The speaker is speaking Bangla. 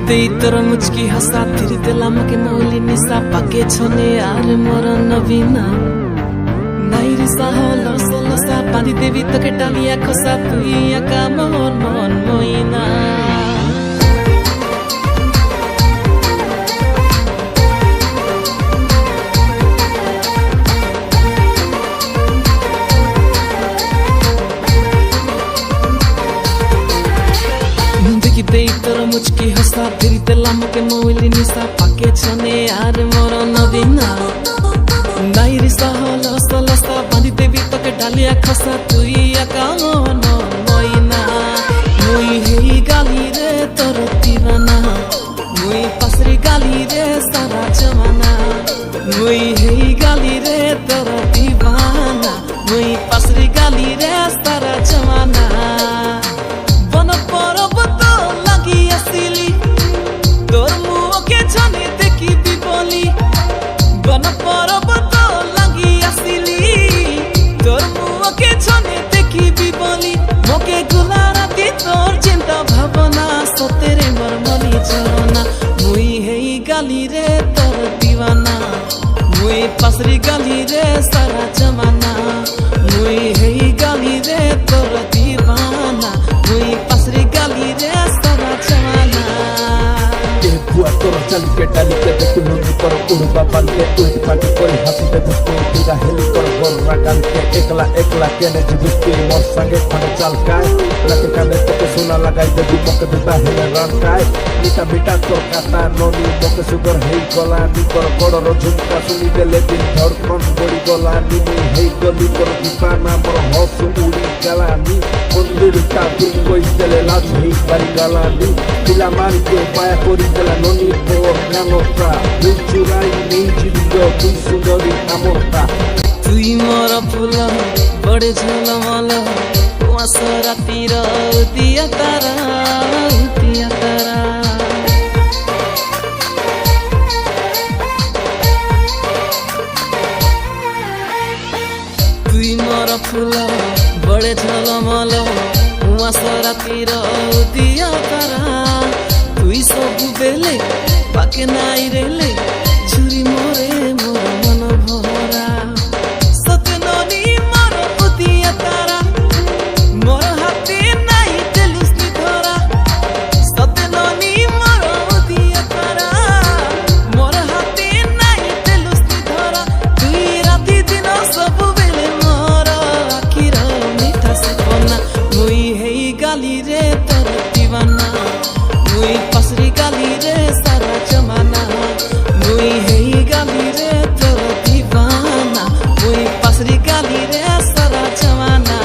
দেই তোর মুচকি হাসা ফির দিলাম কে মৌলি নিশা পাকে ছনে আর মোর নবীনা নাই রিসা হলো সলসা পানি দেবি তোকে টালিয়া খসা তুই একা মোর মন মইনা দেই তোর মুচকি হাসা ফির দিলাম কে মৌলি নিশা পাকে ছনে আর মোর নবীনা নাই রিসা হলো সলসা বাঁধি দেবি তোকে ডালিয়া খসা তুই একা মন মইনা মুই হেই গালি রে তোর দিবানা মুই পাসরি গালি রে সারা জমানা মুই হেই গালি রে তোর দিবানা মুই পাসরি গালি রে সারা জমানা বন পর্বত লাগিয়াছিলি তোর মুখে ছনে দেখিবি বলি বন পর্বত লাগিয়াছিলি তোর মুখে ছনে দেখিবি বলি মোকে গুলা রাতি তোর চিন্তা ভাবনা সতেরে মোর মনি ঝরনা মুই হেই গালি রে তোর দিওয়ানা মুই পাসরি গালি রে সারা জমানা মুই হেই গালি রে তোর দিওয়ানা মুই পাসরি গালি রে সারা জমানা बुआ तोर चली के डाली के देखी नदी पर उड़बा बन के उल्ट पाटी कोई हाथी धुसके पूरा हेली कर गोरा गाल के एकला एकला केने जिबुस्ती मोर संगे खने चल काय लके काने तके सुना लगाई दे मके दुता हेले रन काय मीठा मीठा तोर काता ननी मके सुगर हेई गला नी कर बड़र झुमका सुनी देले दिन धड़कन बड़ी गला नी हेई गली कर दीपाना मोर हस उड़ी गला नी मंदिर का तुम कोई देले लाज हेई बारी गला नी पिला मारी के पाया कोरी देला ननी por namorta Luchurai nejidio tui sundari amorta তুই মোর ফুল বড়ে ঝলমল কুয়াশা রাতির দিয়া তারা তুই মোর ফুল বড়ে ঝলমল কুয়াশা রাতির দিয়া তারা তুই সবু বেলে পাকে নাই রেলে ঝুরি মোরে মোর মন ভরা সতে ননি মোর উতিয়া তারা মোর হাতে নাই তেলুসনি ধরা সতে ননি মোর উতিয়া তারা মোর হাতে নাই তেলুসনি ধরা তুই রাতি দিন সবু বেলে মোর আখির মিঠা সপনা মুই হেই গালি রে তোর দিওয়ানা মুই পাসরি গালি রে সারা জমানা মুই হেই গালি রে তোর দিওয়ানা মুই পাসরি গালি রে সারা জমানা